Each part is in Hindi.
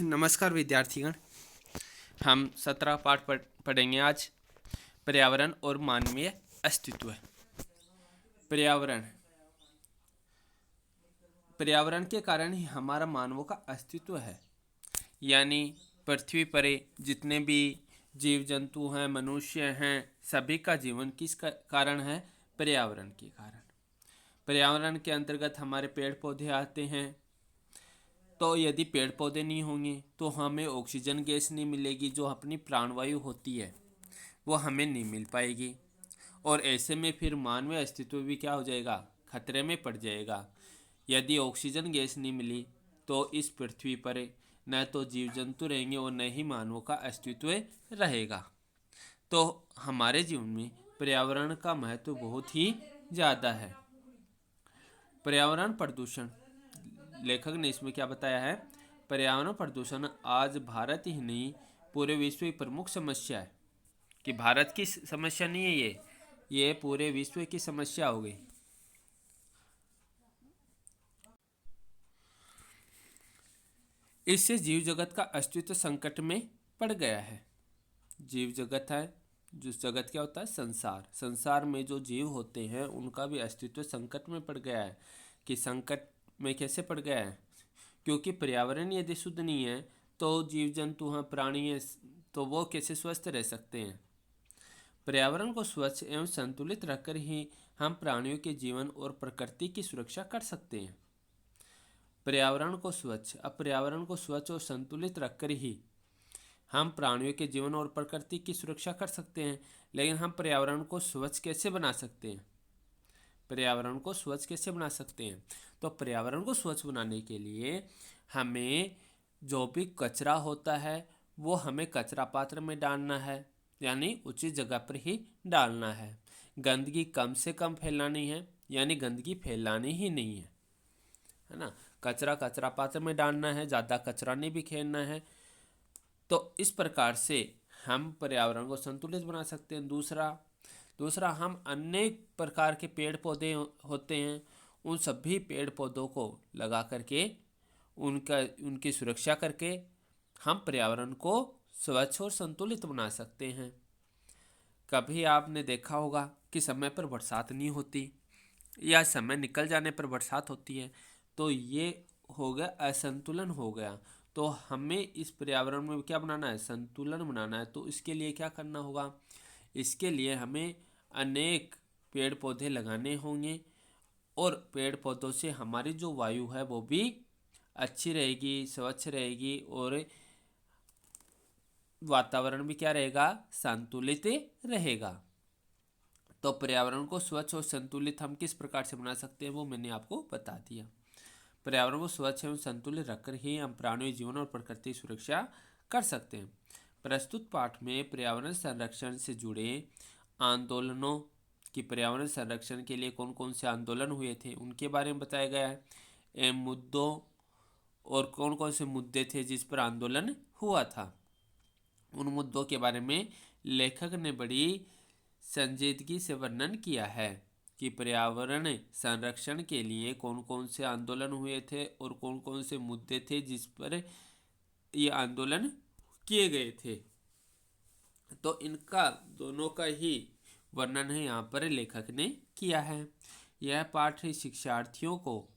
नमस्कार विद्यार्थीगण। हम 17 पाठ पढ़ेंगे आज। पर्यावरण और मानवीय अस्तित्व। पर्यावरण पर्यावरण के कारण ही हमारा मानवों का अस्तित्व है। यानी पृथ्वी पर जितने भी जीव जंतु हैं, मनुष्य हैं, सभी का जीवन किस कारण है? पर्यावरण के कारण। पर्यावरण के अंतर्गत हमारे पेड़ पौधे आते हैं। तो यदि पेड़ पौधे नहीं होंगे तो हमें ऑक्सीजन गैस नहीं मिलेगी, जो अपनी प्राणवायु होती है वो हमें नहीं मिल पाएगी। और ऐसे में फिर मानवीय अस्तित्व भी क्या हो जाएगा? खतरे में पड़ जाएगा। यदि ऑक्सीजन गैस नहीं मिली तो इस पृथ्वी पर न तो जीव जंतु रहेंगे और न ही मानवों का अस्तित्व रहेगा। तो हमारे जीवन में पर्यावरण का महत्व बहुत ही ज़्यादा है। पर्यावरण प्रदूषण, लेखक ने इसमें क्या बताया है? पर्यावरण प्रदूषण आज भारत ही नहीं पूरे विश्व की प्रमुख समस्या है। कि भारत की समस्या नहीं है ये पूरे विश्व की समस्या हो गई। इससे जीव जगत का अस्तित्व संकट में पड़ गया है। जीव जगत है, जो जगत क्या होता है? संसार। संसार में जो जीव होते हैं उनका भी अस्तित्व संकट में पड़ गया है। कि संकट में कैसे पड़ गया है? क्योंकि पर्यावरण यदि शुद्ध नहीं है तो जीव जंतु हैं, प्राणी हैं, तो वो कैसे स्वस्थ रह सकते हैं? पर्यावरण को स्वच्छ एवं संतुलित रखकर ही हम प्राणियों के जीवन और प्रकृति की सुरक्षा कर सकते हैं। पर्यावरण को स्वच्छ और संतुलित रखकर ही हम प्राणियों के जीवन और प्रकृति की सुरक्षा कर सकते हैं। लेकिन हम पर्यावरण को स्वच्छ कैसे बना सकते हैं? तो पर्यावरण को स्वच्छ बनाने के लिए हमें जो भी कचरा होता है वो हमें कचरा पात्र में डालना है, यानी उचित जगह पर ही डालना है। गंदगी कम से कम फैलानी है, यानी गंदगी फैलानी ही नहीं है ना। कचरा पात्र में डालना है, ज़्यादा कचरा नहीं बिखेरना है। तो इस प्रकार से हम पर्यावरण को संतुलित बना सकते हैं। दूसरा हम अनेक प्रकार के पेड़ पौधे होते हैं, उन सभी पेड़ पौधों को लगा करके उनकी सुरक्षा करके हम पर्यावरण को स्वच्छ और संतुलित बना सकते हैं। कभी आपने देखा होगा कि समय पर बरसात नहीं होती या समय निकल जाने पर बरसात होती है, तो ये हो गया असंतुलन हो गया। तो हमें इस पर्यावरण में क्या बनाना है? संतुलन बनाना है। तो इसके लिए क्या करना होगा? इसके लिए हमें अनेक पेड़ पौधे लगाने होंगे और पेड़ पौधों से हमारी जो वायु है वो भी अच्छी रहेगी, स्वच्छ रहेगी और वातावरण भी क्या रहेगा? संतुलित रहेगा। तो पर्यावरण को स्वच्छ और संतुलित हम किस प्रकार से बना सकते हैं वो मैंने आपको बता दिया। पर्यावरण को स्वच्छ एवं संतुलित रखकर ही हम प्राणियों जीवन और प्रकृति की सुरक्षा कर सकते हैं। प्रस्तुत पाठ में पर्यावरण संरक्षण से जुड़े आंदोलनों की पर्यावरण संरक्षण के लिए कौन कौन से आंदोलन हुए थे उनके बारे में बताया गया है। एवं मुद्दों और कौन कौन से मुद्दे थे जिस पर आंदोलन हुआ था, उन मुद्दों के बारे में लेखक ने बड़ी संजीदगी से वर्णन किया है। कि पर्यावरण संरक्षण के लिए कौन कौन से आंदोलन हुए थे और कौन कौन से मुद्दे थे जिस पर ये आंदोलन किए गए थे। तो इनका दोनों का ही वर्णन है यहाँ पर लेखक ने किया है। यह पाठ शिक्षार्थियों को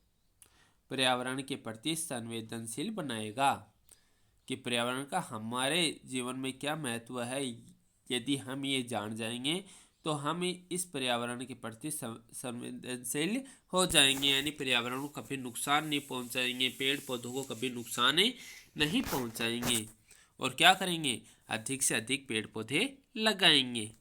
पर्यावरण के प्रति संवेदनशील बनाएगा। कि पर्यावरण का हमारे जीवन में क्या महत्व है, यदि हम ये जान जाएंगे तो हम इस पर्यावरण के प्रति संवेदनशील हो जाएंगे। यानी पर्यावरण को कभी नुकसान नहीं पहुंचाएंगे, पेड़ पौधों को कभी नुकसान नहीं पहुंचाएंगे और क्या करेंगे? अधिक से अधिक पेड़ पौधे लगाएंगे।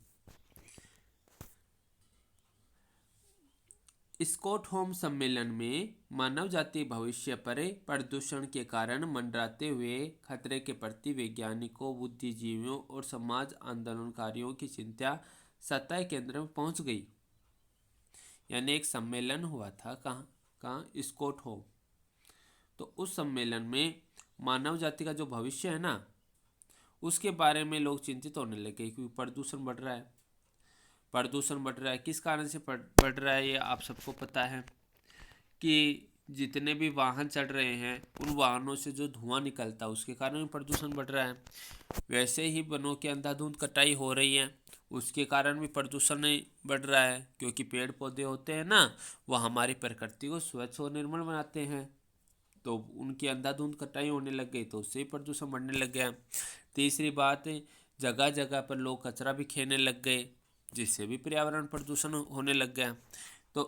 स्टॉकहोम सम्मेलन में मानव जाति भविष्य पर प्रदूषण के कारण मंडराते हुए खतरे के प्रति वैज्ञानिकों, बुद्धिजीवियों और समाज आंदोलनकारियों की चिंता सतह केंद्र में पहुंच गई। यानी एक सम्मेलन हुआ था, कहाँ? स्टॉकहोम। तो उस सम्मेलन में मानव जाति का जो भविष्य है ना, उसके बारे में लोग चिंतित होने लगे क्योंकि प्रदूषण बढ़ रहा है। किस कारण से बढ़ रहा है ये आप सबको पता है। कि जितने भी वाहन चल रहे हैं उन वाहनों से जो धुआं निकलता है उसके कारण भी प्रदूषण बढ़ रहा है। वैसे ही वनों की अंधाधुंध कटाई हो रही है, उसके कारण भी प्रदूषण बढ़ रहा है, क्योंकि पेड़ पौधे होते हैं ना, वो हमारी प्रकृति को स्वच्छ और निर्मल बनाते हैं। तो उनकी अंधाधुंध कटाई होने लग गई तो उससे ही प्रदूषण बढ़ने लग गया। तीसरी बात, जगह जगह पर लोग कचरा भी खेने लग गए, जिससे भी पर्यावरण प्रदूषण होने लग गया। तो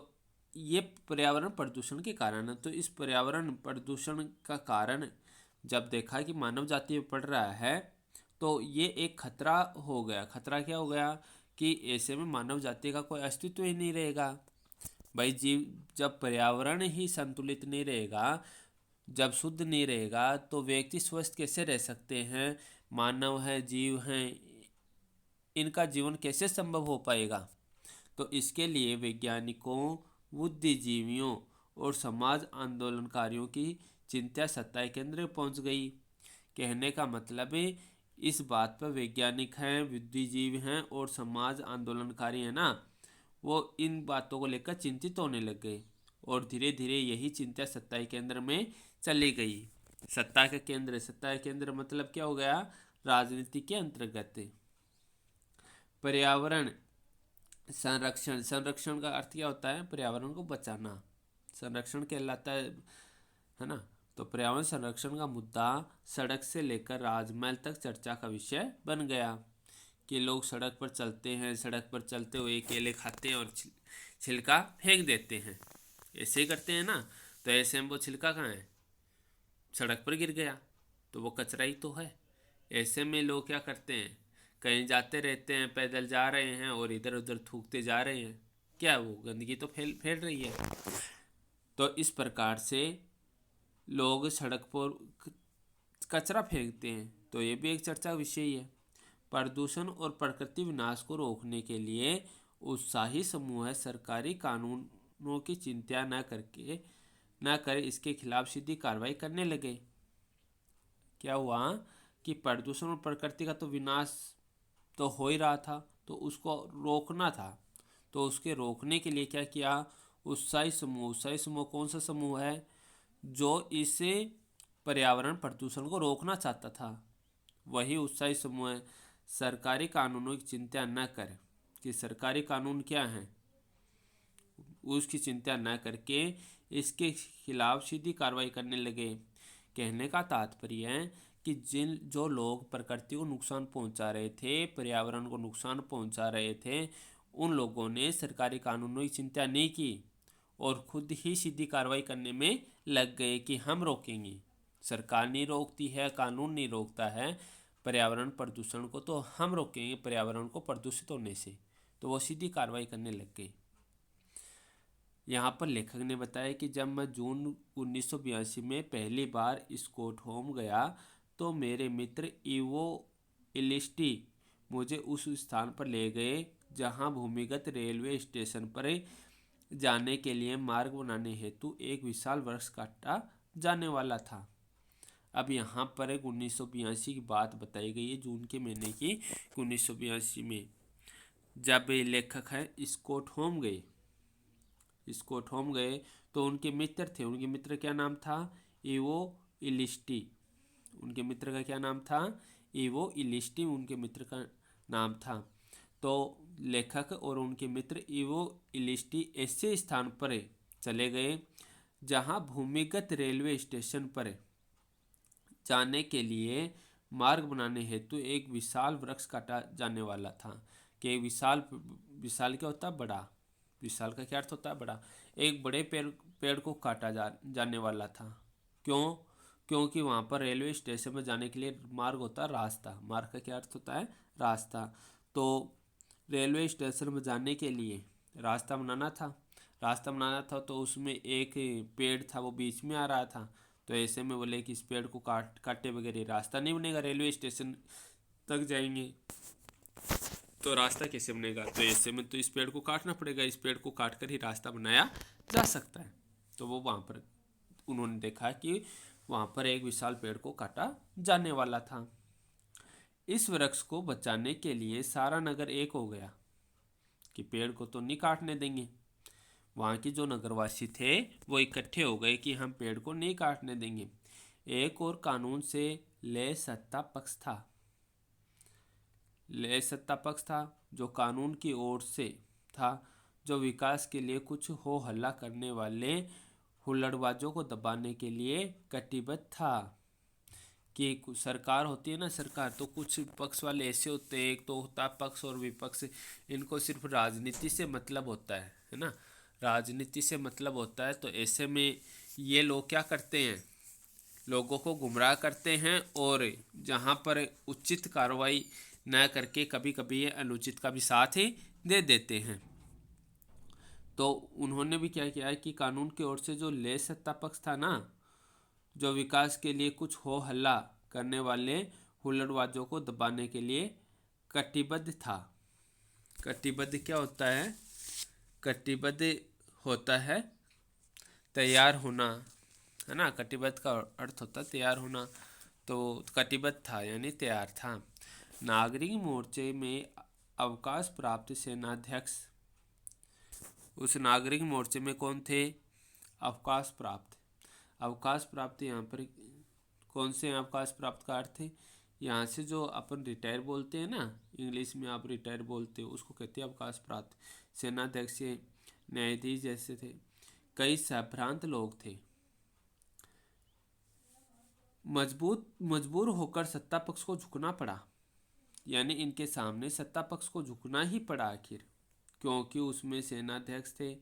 ये पर्यावरण प्रदूषण के कारण है। तो इस पर्यावरण प्रदूषण का कारण जब देखा कि मानव जाति में पड़ रहा है तो ये एक खतरा हो गया। खतरा क्या हो गया कि ऐसे में मानव जाति का कोई अस्तित्व ही नहीं रहेगा। भाई जीव, जब पर्यावरण ही संतुलित नहीं रहेगा, जब शुद्ध नहीं रहेगा तो व्यक्ति स्वस्थ कैसे रह सकते हैं? मानव है, जीव हैं, इनका जीवन कैसे संभव हो पाएगा? तो इसके लिए वैज्ञानिकों, बुद्धिजीवियों और समाज आंदोलनकारियों की चिंता सत्ता केंद्र में पहुंच गई। कहने का मतलब है, इस बात पर वैज्ञानिक हैं, बुद्धिजीवी हैं और समाज आंदोलनकारी हैं ना, वो इन बातों को लेकर चिंतित होने लग गए और धीरे धीरे यही चिंता सत्ता केंद्र में चली गई। सत्ता का केंद्र मतलब क्या हो गया? राजनीति के अंतर्गत। पर्यावरण संरक्षण, संरक्षण का अर्थ क्या होता है? पर्यावरण को बचाना, संरक्षण कहलाता है ना। तो पर्यावरण संरक्षण का मुद्दा सड़क से लेकर राजमहल तक चर्चा का विषय बन गया कि लोग सड़क पर चलते हैं, सड़क पर चलते हुए केले खाते हैं और छिलका फेंक देते हैं, ऐसे ही करते हैं ना। तो ऐसे में वो छिलका कहाँ है? सड़क पर गिर गया, तो वो कचरा ही तो है। ऐसे में लोग क्या करते हैं? कहीं जाते रहते हैं, पैदल जा रहे हैं और इधर उधर थूकते जा रहे हैं, क्या वो गंदगी तो फैल रही है। तो इस प्रकार से लोग सड़क पर कचरा फेंकते हैं, तो ये भी एक चर्चा विषय है। प्रदूषण और प्रकृति विनाश को रोकने के लिए उत्साही समूह सरकारी कानूनों की चिंता न करे इसके खिलाफ सीधी कार्रवाई करने लगे। क्या हुआ कि प्रदूषण और प्रकृति का तो विनाश तो हो ही रहा था, तो उसको रोकना था। तो उसके रोकने के लिए क्या किया? उत्साही समूह कौन सा समूह है? जो इसे पर्यावरण प्रदूषण को रोकना चाहता था, वही उत्साही समूह है। सरकारी कानूनों की चिंता न कर, कि सरकारी कानून क्या है उसकी चिंता न करके इसके खिलाफ सीधी कार्रवाई करने लगे। कहने का तात्पर्य है कि जो लोग प्रकृति को नुकसान पहुंचा रहे थे, पर्यावरण को नुकसान पहुंचा रहे थे, उन लोगों ने सरकारी कानूनों की चिंता नहीं की और खुद ही सीधी कार्रवाई करने में लग गए कि हम रोकेंगे। सरकार नहीं रोकती है, कानून नहीं रोकता है पर्यावरण प्रदूषण को, तो हम रोकेंगे पर्यावरण को प्रदूषित होने से। तो वो सीधी कार्रवाई करने लग गए। यहाँ पर लेखक ने बताया कि जब मैं जून 1982 में पहली बार स्टॉकहोम गया तो मेरे मित्र इवो इलिस्टी मुझे उस स्थान पर ले गए जहाँ भूमिगत रेलवे स्टेशन पर जाने के लिए मार्ग बनाने हेतु एक विशाल वृक्ष काटा जाने वाला था। अब यहाँ पर एक 1982 की बात बताई गई है, जून के महीने की 1982 में जब लेखक है स्टॉकहोम गए तो उनके मित्र थे। उनके मित्र क्या नाम था? इवो इलिस्टी। उनके मित्र का क्या नाम था? इवो इलिस्टी उनके मित्र का नाम था। तो लेखक और उनके मित्र इवो इलिस्टी ऐसे स्थान पर चले गए जहां भूमिगत रेलवे स्टेशन पर जाने के लिए मार्ग बनाने हेतु एक विशाल वृक्ष काटा जाने वाला था। कि विशाल विशाल क्या होता है? बड़ा। विशाल का क्या अर्थ होता है? बड़ा। एक बड़े पेड़ को काटा जाने वाला था। क्यों? क्योंकि वहाँ पर रेलवे स्टेशन में जाने के लिए मार्ग होता है रास्ता। मार्ग का क्या अर्थ होता है? रास्ता। तो रेलवे स्टेशन में जाने के लिए रास्ता बनाना था तो उसमें एक पेड़ था, वो बीच में आ रहा था। तो ऐसे में बोले कि इस पेड़ को काटे बगैर रास्ता नहीं बनेगा, रेलवे स्टेशन तक जाएंगे तो रास्ता कैसे बनेगा? तो ऐसे में तो इस पेड़ को काटना पड़ेगा, इस पेड़ को काट कर ही रास्ता बनाया जा सकता है। तो वो वहाँ पर उन्होंने देखा कि वहाँ पर एक विशाल पेड़ को काटा जाने वाला था। इस वृक्ष को बचाने के लिए सारा नगर एक हो गया कि पेड़ को तो नहीं काटने देंगे। वहाँ के जो नगरवासी थे वो इकट्ठे हो गए कि हम पेड़ को नहीं काटने देंगे। एक और कानून से ले सत्ता पक्ष था, ले सत्ता पक्ष था जो कानून की ओर से था, जो विकास के लिए कुछ हो हल्ला करने वाले हुल्लड़बाजों को दबाने के लिए कटिबद्ध था। कि सरकार होती है ना, सरकार, तो कुछ पक्ष वाले ऐसे होते हैं, एक तो होता है पक्ष और विपक्ष, इनको सिर्फ राजनीति से मतलब होता है ना, राजनीति से मतलब होता है। तो ऐसे में ये लोग क्या करते हैं, लोगों को गुमराह करते हैं और जहाँ पर उचित कार्रवाई न करके कभी कभी ये अनुचित का भी साथ ही दे देते हैं। तो उन्होंने भी क्या किया है कि कानून की ओर से जो ले सत्ता पक्ष था ना, जो विकास के लिए कुछ हो हल्ला करने वाले हुल्लड़बाजों को दबाने के लिए कटिबद्ध था। कटिबद्ध क्या होता है, कटिबद्ध होता है तैयार होना, है ना, कटिबद्ध का अर्थ होता है तैयार होना। तो कटिबद्ध था यानी तैयार था। नागरिक मोर्चे में अवकाश प्राप्त सेनाध्यक्ष, उस नागरिक मोर्चे में कौन थे, अवकाश प्राप्त। अवकाश प्राप्त यहाँ पर कौन से अवकाश प्राप्त का अर्थ है, यहाँ से जो अपन रिटायर बोलते हैं ना, इंग्लिश में आप रिटायर बोलते हो, उसको कहते हैं अवकाश प्राप्त। सेनाध्यक्ष, न्यायाधीश जैसे थे। कई संभ्रांत लोग थे, मजबूर होकर सत्ता पक्ष को झुकना पड़ा, यानी इनके सामने सत्ता पक्ष को झुकना ही पड़ा आखिर, क्योंकि उसमें सेनाध्यक्ष थे,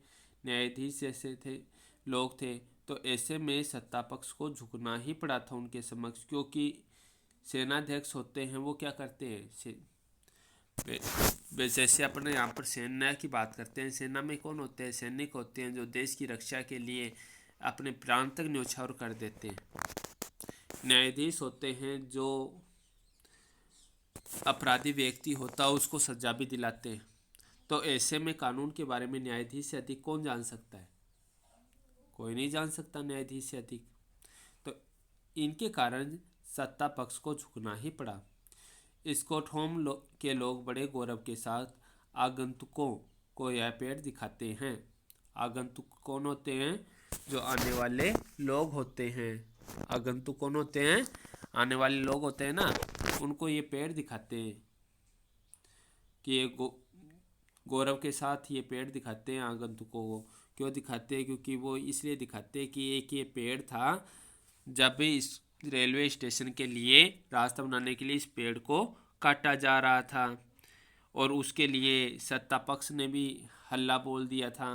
न्यायाधीश जैसे थे लोग थे। तो ऐसे में सत्ता पक्ष को झुकना ही पड़ा था उनके समक्ष, क्योंकि सेनाध्यक्ष होते हैं वो क्या करते हैं, जैसे अपन यहाँ पर सेना की बात करते हैं, सेना में कौन होते हैं, सैनिक होते हैं जो देश की रक्षा के लिए अपने प्राण तक न्यौछावर कर देते हैं। न्यायाधीश होते हैं जो अपराधी व्यक्ति होता है उसको सजा भी दिलाते हैं। तो ऐसे में कानून के बारे में न्यायाधीश से अधिक कौन जान सकता है, कोई नहीं जान सकता न्यायाधीश से अधिक। तो इनके कारण सत्ता पक्ष को झुकना ही पड़ा। स्टॉकहोम के लोग बड़े गौरव के साथ आगंतुकों को यह पेड़ दिखाते हैं। आगंतुक कौन होते हैं, जो आने वाले लोग होते हैं। आगंतुक कौन होते हैं, आने वाले लोग होते हैं ना, उनको ये पेड़ दिखाते हैं कि ये गौरव के साथ ये पेड़ दिखाते हैं आगंतुकों को। क्यों दिखाते हैं, क्योंकि वो इसलिए दिखाते हैं कि एक ये पेड़ था, जब इस रेलवे स्टेशन के लिए रास्ता बनाने के लिए इस पेड़ को काटा जा रहा था और उसके लिए सत्ता पक्ष ने भी हल्ला बोल दिया था।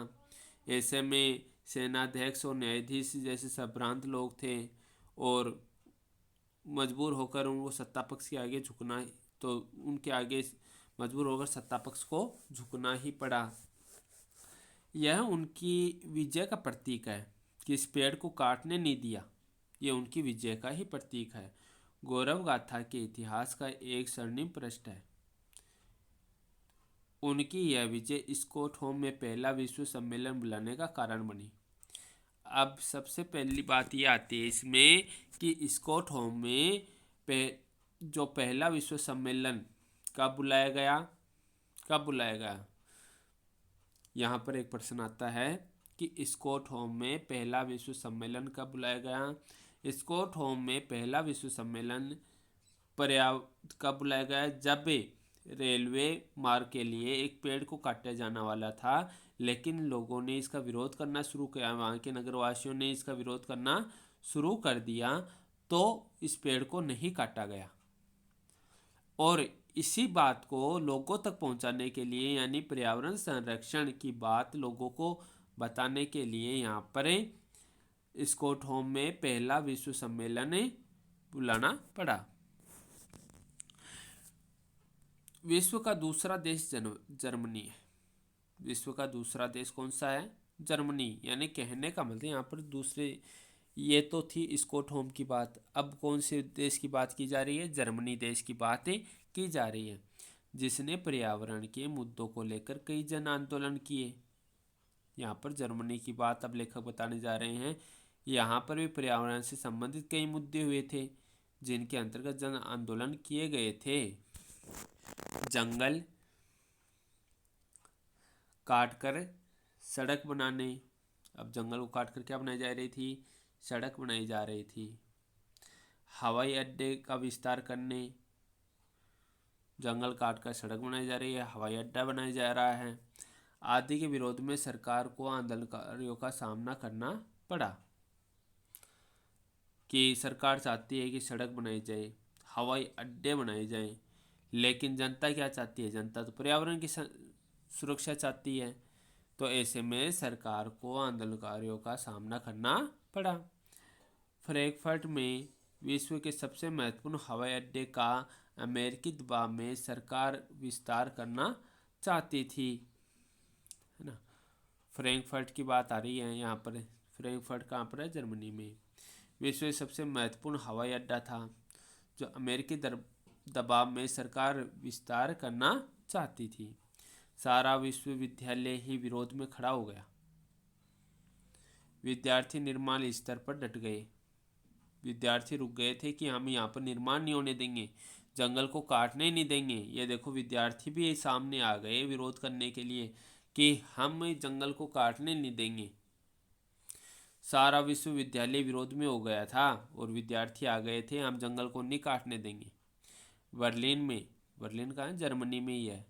ऐसे में सेनाध्यक्ष और न्यायाधीश जैसे संभ्रांत लोग थे और मजबूर होकर उनको सत्ता पक्ष के आगे झुकना, तो उनके आगे मजबूर होकर सत्ता पक्ष को झुकना ही पड़ा। यह उनकी विजय का प्रतीक है कि इस पेड़ को काटने नहीं दिया, ये उनकी विजय का ही प्रतीक है। गौरव गाथा के इतिहास का एक स्वर्णिम पृष्ठ है। उनकी यह विजय स्टॉकहोम में पहला विश्व सम्मेलन बुलाने का कारण बनी। अब सबसे पहली बात ये आती है इसमें कि स्टॉकहोम में जो पहला विश्व सम्मेलन कब बुलाया गया, कब बुलाया गया। यहाँ पर एक प्रश्न आता है कि स्टॉकहोम में पहला विश्व सम्मेलन कब बुलाया गया। स्टॉकहोम में पहला विश्व सम्मेलन कब बुलाया गया, जब रेलवे मार्ग के लिए एक पेड़ को काटा जाने वाला था, लेकिन लोगों ने इसका विरोध करना शुरू किया, वहाँ के नगरवासियों ने इसका विरोध करना शुरू कर दिया, तो इस पेड़ को नहीं काटा गया। और इसी बात को लोगों तक पहुंचाने के लिए, यानी पर्यावरण संरक्षण की बात लोगों को बताने के लिए यहाँ पर स्टॉकहोम में पहला विश्व सम्मेलन बुलाना पड़ा। विश्व का दूसरा देश जर्मनी है। विश्व का दूसरा देश कौन सा है, जर्मनी। यानी कहने का मतलब यहाँ पर दूसरे, ये तो थी स्टॉकहोम की बात, अब कौन से देश की बात की जा रही है, जर्मनी देश की बातें की जा रही है, जिसने पर्यावरण के मुद्दों को लेकर कई जन आंदोलन किए। यहाँ पर जर्मनी की बात अब लेखक बताने जा रहे हैं। यहाँ पर भी पर्यावरण से संबंधित कई मुद्दे हुए थे जिनके अंतर्गत जन आंदोलन किए गए थे। जंगल काटकर सड़क बनाने, अब जंगल को काट कर क्या बनाई जा रही थी, सड़क बनाई जा रही थी। हवाई अड्डे का विस्तार करने, जंगल काट कर सड़क बनाई जा रही है, हवाई अड्डा बनाया जा रहा है, आदि के विरोध में सरकार को आंदोलनकारियों का सामना करना पड़ा। कि सरकार चाहती है कि सड़क बनाई जाए, हवाई अड्डे बनाए जाएं, लेकिन जनता क्या चाहती है, जनता तो पर्यावरण की सुरक्षा चाहती है। तो ऐसे में सरकार को आंदोलनकारियों का सामना करना पड़ा। फ्रैंकफर्ट में विश्व के सबसे महत्वपूर्ण हवाई अड्डे का अमेरिकी दबाव में सरकार विस्तार करना चाहती थी, है ना। फ्रैंकफर्ट की बात आ रही है यहाँ पर। फ्रैंकफर्ट कहाँ पर है, जर्मनी में। विश्व में सबसे महत्वपूर्ण हवाई अड्डा था जो अमेरिकी दबाव में सरकार विस्तार करना चाहती थी। सारा विश्वविद्यालय ही विरोध में खड़ा हो गया। विद्यार्थी निर्माण स्तर पर डट गए। विद्यार्थी रुक गए थे कि हम यहाँ पर निर्माण नहीं होने देंगे, जंगल को काटने नहीं देंगे। ये देखो, विद्यार्थी भी सामने आ गए विरोध करने के लिए कि हम जंगल को काटने नहीं देंगे। सारा विश्वविद्यालय विरोध में हो गया था और विद्यार्थी आ गए थे, हम जंगल को नहीं काटने देंगे। बर्लिन में, बर्लिन कहाँ है, जर्मनी में ही है।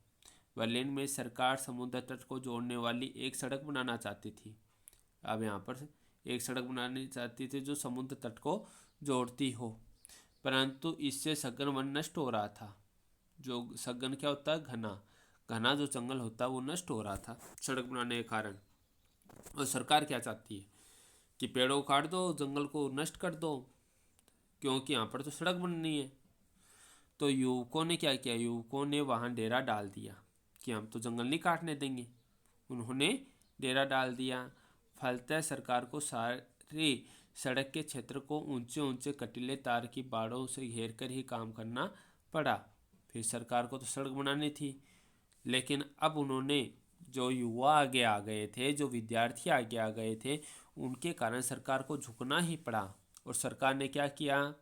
बर्लिन में सरकार समुद्र तट को जोड़ने वाली एक सड़क बनाना चाहती थी। अब यहाँ पर एक सड़क बनानी चाहती थी जो समुद्र तट को जोड़ती हो, परंतु इससे सघन वन नष्ट हो रहा था। जो सघन क्या होता है, घना घना जो जंगल होता है वो नष्ट हो रहा था सड़क बनाने के कारण। और सरकार क्या चाहती है कि पेड़ों को काट दो, जंगल को नष्ट कर दो, क्योंकि यहाँ पर तो सड़क बननी है। तो युवकों ने क्या किया, युवकों ने वहाँ डेरा डाल दिया कि हम तो जंगल नहीं काटने देंगे। उन्होंने डेरा डाल दिया। फलतः सरकार को सारी सड़क के क्षेत्र को ऊंचे ऊंचे कटीले तार की बाड़ों से घेर कर ही काम करना पड़ा। फिर सरकार को तो सड़क बनानी थी, लेकिन अब उन्होंने, जो युवा आगे आ गए थे, जो विद्यार्थी आगे आ गए थे, उनके कारण सरकार को झुकना ही पड़ा। और सरकार ने क्या किया,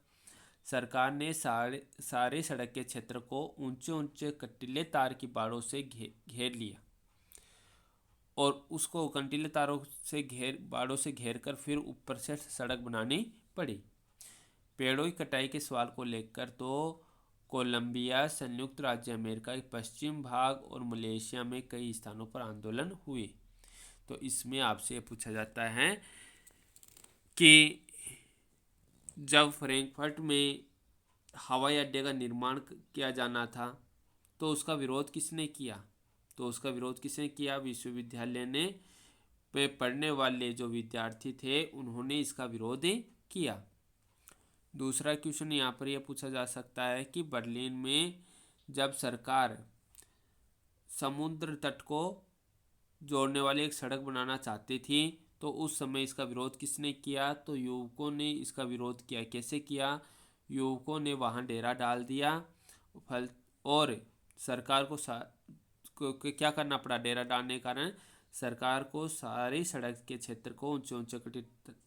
सरकार ने सारे सड़क के क्षेत्र को ऊंचे ऊंचे कटीले तार की बाड़ों से घेर लिया और उसको कंटीले तारों से बाड़ों से घेर कर फिर ऊपर से सड़क बनानी पड़ी। पेड़ों की कटाई के सवाल को लेकर तो कोलंबिया, संयुक्त राज्य अमेरिका के पश्चिम भाग और मलेशिया में कई स्थानों पर आंदोलन हुए। तो इसमें आपसे पूछा जाता है कि जब फ्रैंकफर्ट में हवाई अड्डे का निर्माण किया जाना था तो उसका विरोध किसने किया, तो उसका विरोध किसने किया, विश्वविद्यालय ने पे पढ़ने वाले जो विद्यार्थी थे उन्होंने इसका विरोध किया। दूसरा क्वेश्चन यहाँ पर यह पूछा जा सकता है कि बर्लिन में जब सरकार समुद्र तट को जोड़ने वाली एक सड़क बनाना चाहती थी तो उस समय इसका विरोध किसने किया, तो युवकों ने इसका विरोध किया। कैसे किया, युवकों ने वहाँ डेरा डाल दिया और सरकार को क्या करना पड़ा, डेरा डालने के कारण सरकार को सारी सड़क के क्षेत्र को ऊंचे ऊंचे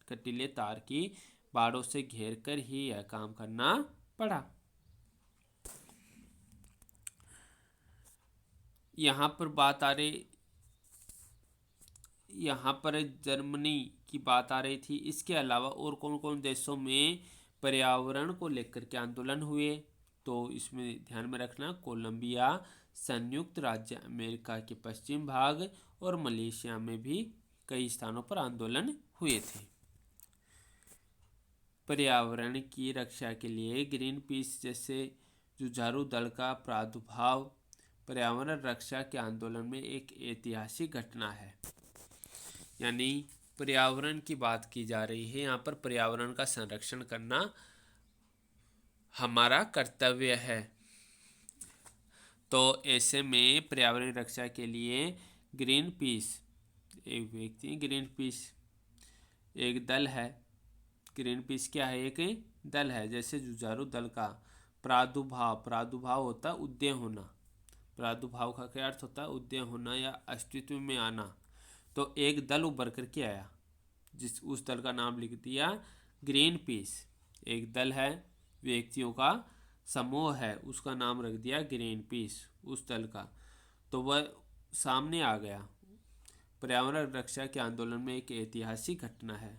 कटीले तार की बाड़ों से घेर कर ही यह काम करना पड़ा। यहाँ पर बात आ रही, यहाँ पर जर्मनी की बात आ रही थी। इसके अलावा और कौन कौन देशों में पर्यावरण को लेकर के आंदोलन हुए, तो इसमें ध्यान में रखना, कोलंबिया, संयुक्त राज्य अमेरिका के पश्चिम भाग और मलेशिया में भी कई स्थानों पर आंदोलन हुए थे। पर्यावरण की रक्षा के लिए ग्रीन पीस जैसे जुझारू दल का प्रादुर्भाव पर्यावरण रक्षा के आंदोलन में एक ऐतिहासिक घटना है। यानी पर्यावरण की बात की जा रही है, यहाँ पर पर्यावरण का संरक्षण करना हमारा कर्तव्य है। तो ऐसे में पर्यावरण रक्षा के लिए ग्रीन पीस एक व्यक्ति, ग्रीन पीस एक दल है। ग्रीन पीस क्या है, एक दल है। जैसे जुझारू दल का प्रादुर्भाव होता है उदय होना, प्रादुर्भाव का क्या अर्थ होता है, उदय होना या अस्तित्व में आना। तो एक दल उभर करके आया, उस दल का नाम लिख दिया ग्रीन पीस। एक दल है, व्यक्तियों का समूह है, उसका नाम रख दिया ग्रीन पीस उस दल का। तो वह सामने आ गया, पर्यावरण रक्षा के आंदोलन में एक ऐतिहासिक घटना है।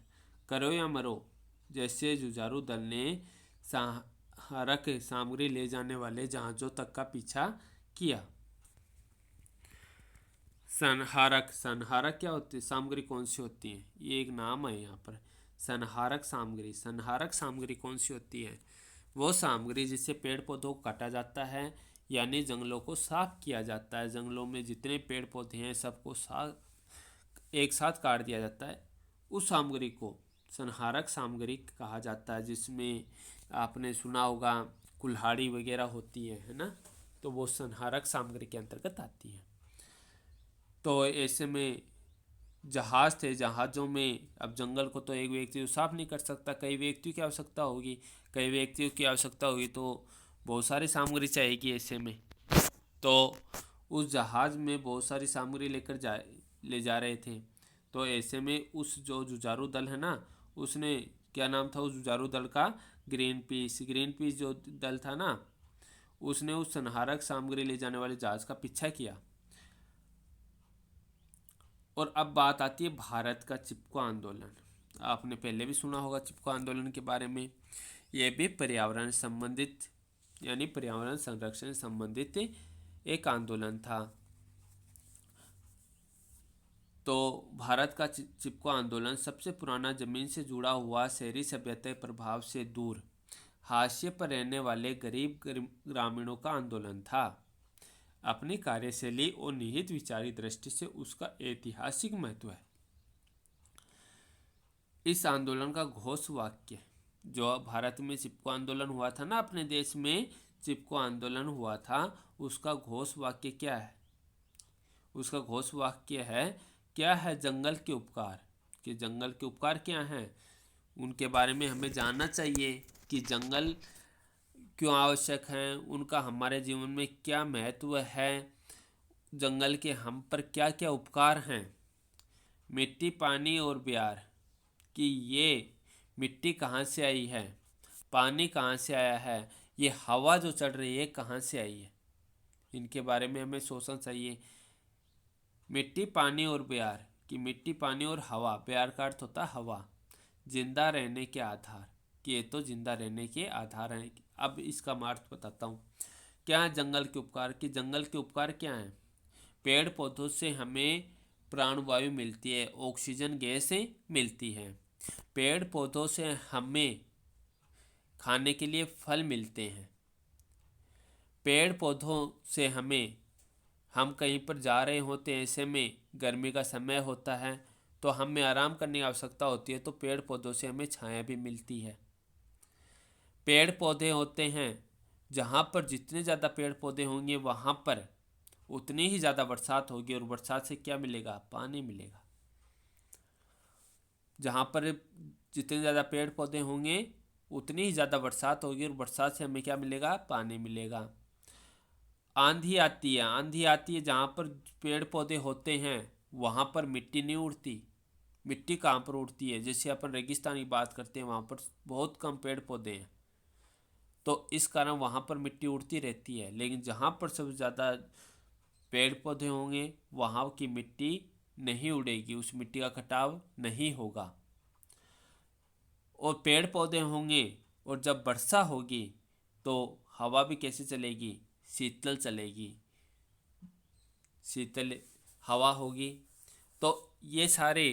करो या मरो जैसे जुझारू दल ने सहारक सामग्री ले जाने वाले जहाज़ों तक का पीछा किया। संहारक क्या होती है, सामग्री कौन सी होती है, ये एक नाम है यहाँ पर। संहारक सामग्री कौन सी होती है? वो सामग्री जिससे पेड़ पौधों को काटा जाता है, यानी जंगलों को साफ किया जाता है। जंगलों में जितने पेड़ पौधे हैं सबको एक साथ काट दिया जाता है। उस सामग्री को संहारक सामग्री कहा जाता है, जिसमें आपने सुना होगा कुल्हाड़ी वगैरह होती है ना, तो वो संहारक सामग्री के अंतर्गत आती है। तो ऐसे में जहाज़ थे, जहाज़ों में अब जंगल को तो एक व्यक्ति साफ नहीं कर सकता, कई व्यक्तियों की आवश्यकता होगी। तो बहुत सारी सामग्री चाहिएगी। ऐसे में तो उस जहाज़ में बहुत सारी सामग्री ले जा रहे थे। तो ऐसे में उस जो जुझारू दल है ना, उसने क्या नाम था उस जुझारू दल का? ग्रीन पीस जो दल था ना, उसने उस संहारक सामग्री ले जाने वाले जहाज़ का पीछा किया। और अब बात आती है भारत का चिपको आंदोलन। आपने पहले भी सुना होगा चिपको आंदोलन के बारे में। यह भी पर्यावरण संबंधित यानी पर्यावरण संरक्षण संबंधित एक आंदोलन था। तो भारत का चिपको आंदोलन सबसे पुराना जमीन से जुड़ा हुआ शहरी सभ्यता प्रभाव से दूर हाशिए पर रहने वाले गरीब ग्रामीणों का आंदोलन था। अपनी कार्यशैली और निहित विचारी दृष्टि से उसका ऐतिहासिक महत्व है। इस आंदोलन का घोष वाक्य, जो भारत में चिपको आंदोलन हुआ था ना, अपने देश में चिपको आंदोलन हुआ था, उसका घोष वाक्य क्या है? उसका घोष वाक्य है, क्या है जंगल के उपकार। कि जंगल के उपकार क्या हैं, उनके बारे में हमें जानना चाहिए कि जंगल क्यों आवश्यक हैं, उनका हमारे जीवन में क्या महत्व है, जंगल के हम पर क्या क्या उपकार हैं। मिट्टी, पानी और ब्यार, कि ये मिट्टी कहाँ से आई है, पानी कहाँ से आया है, ये हवा जो चल रही है कहाँ से आई है, इनके बारे में हमें सोचना चाहिए। मिट्टी, पानी और ब्यार, कि मिट्टी, पानी और हवा, ब्यार का अर्थ होता है हवा, जिंदा रहने के आधार, कि ये तो जिंदा रहने के आधार हैं। अब इसका अर्थ बताता हूँ। क्या है जंगल के उपकार? कि जंगल के उपकार क्या हैं? पेड़ पौधों से हमें प्राणवायु मिलती है, ऑक्सीजन गैस मिलती है। पेड़ पौधों से हमें खाने के लिए फल मिलते हैं। पेड़ पौधों से हम कहीं पर जा रहे होते हैं, ऐसे में गर्मी का समय होता है तो हमें आराम करने की आवश्यकता होती है, तो पेड़ पौधों से हमें छाया भी मिलती है। पेड़ पौधे होते हैं, जहाँ पर जितने ज़्यादा पेड़ पौधे होंगे वहाँ पर उतनी ही ज़्यादा बरसात होगी, और बरसात से क्या मिलेगा? पानी मिलेगा। जहाँ पर जितने ज़्यादा पेड़ पौधे होंगे उतनी ही ज़्यादा बरसात होगी, और बरसात से हमें क्या मिलेगा? पानी मिलेगा। आंधी आती है, जहाँ पर पेड़ पौधे होते हैं वहाँ पर मिट्टी नहीं उड़ती। मिट्टी कहाँ पर उड़ती है? जैसे अपन रेगिस्तान की बात करते हैं, वहाँ पर बहुत कम पेड़ पौधे हैं, तो इस कारण वहाँ पर मिट्टी उड़ती रहती है। लेकिन जहाँ पर सबसे ज़्यादा पेड़ पौधे होंगे वहाँ की मिट्टी नहीं उड़ेगी, उस मिट्टी का कटाव नहीं होगा। और पेड़ पौधे होंगे और जब वर्षा होगी तो हवा भी कैसे चलेगी? शीतल चलेगी, शीतल हवा होगी। तो ये सारे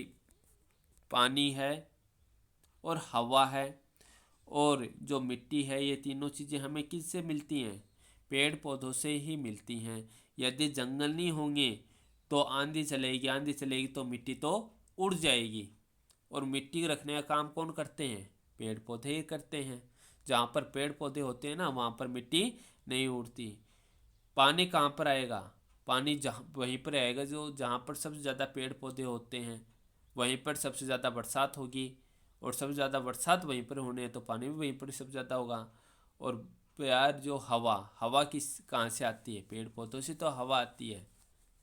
पानी है और हवा है और जो मिट्टी है, ये तीनों चीज़ें हमें किससे मिलती हैं? पेड़ पौधों से ही मिलती हैं। यदि जंगल नहीं होंगे तो आंधी चलेगी तो मिट्टी तो उड़ जाएगी, और मिट्टी रखने का काम कौन करते हैं? पेड़ पौधे ही करते हैं। जहाँ पर पेड़ पौधे होते हैं ना, वहाँ पर मिट्टी नहीं उड़ती। पानी कहाँ पर आएगा? पानी वहीं पर आएगा जहाँ पर सबसे ज़्यादा पेड़ पौधे होते हैं, वहीं पर सबसे ज़्यादा बरसात होगी, और सबसे ज़्यादा बरसात वहीं पर होने है तो पानी भी वहीं पर सबसे ज़्यादा होगा। और यार जो हवा किस कहाँ से आती है? पेड़ पौधों से तो हवा आती है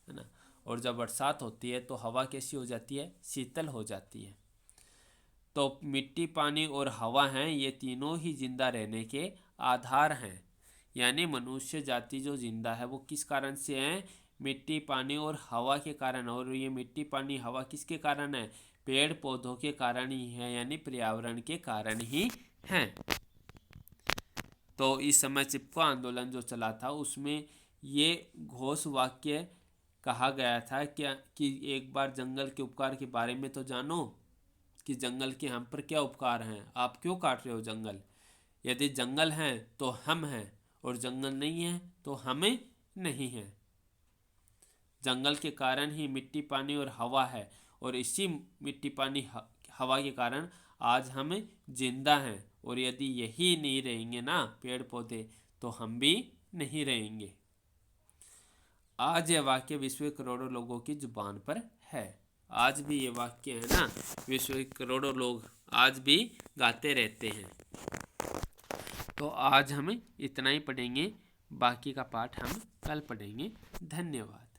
ना। और जब बरसात होती है तो हवा कैसी हो जाती है? शीतल हो जाती है। तो मिट्टी, पानी और हवा हैं, ये तीनों ही जिंदा रहने के आधार हैं। यानी मनुष्य जाति जो जिंदा है वो किस कारण से है? मिट्टी पानी और हवा के कारण, और ये मिट्टी पानी हवा किसके कारण है? पेड़ पौधों के कारण ही है, यानी पर्यावरण के कारण ही है। तो इस समय चिपको आंदोलन जो चला था उसमें ये घोष वाक्य कहा गया था क्या कि एक बार जंगल के उपकार के बारे में तो जानो कि जंगल के हम पर क्या उपकार हैं, आप क्यों काट रहे हो जंगल? यदि जंगल हैं तो हम हैं, और जंगल नहीं है तो हमें नहीं है। जंगल के कारण ही मिट्टी पानी और हवा है, और इसी मिट्टी पानी हवा के कारण आज हम जिंदा हैं, और यदि यही नहीं रहेंगे ना पेड़ पौधे, तो हम भी नहीं रहेंगे। आज यह वाक्य विश्व के करोड़ों लोगों की जुबान पर है। आज भी ये वाक्य है ना, विश्व के करोड़ों लोग आज भी गाते रहते हैं। तो आज हम इतना ही पढ़ेंगे, बाकी का पाठ हम कल पढ़ेंगे। धन्यवाद।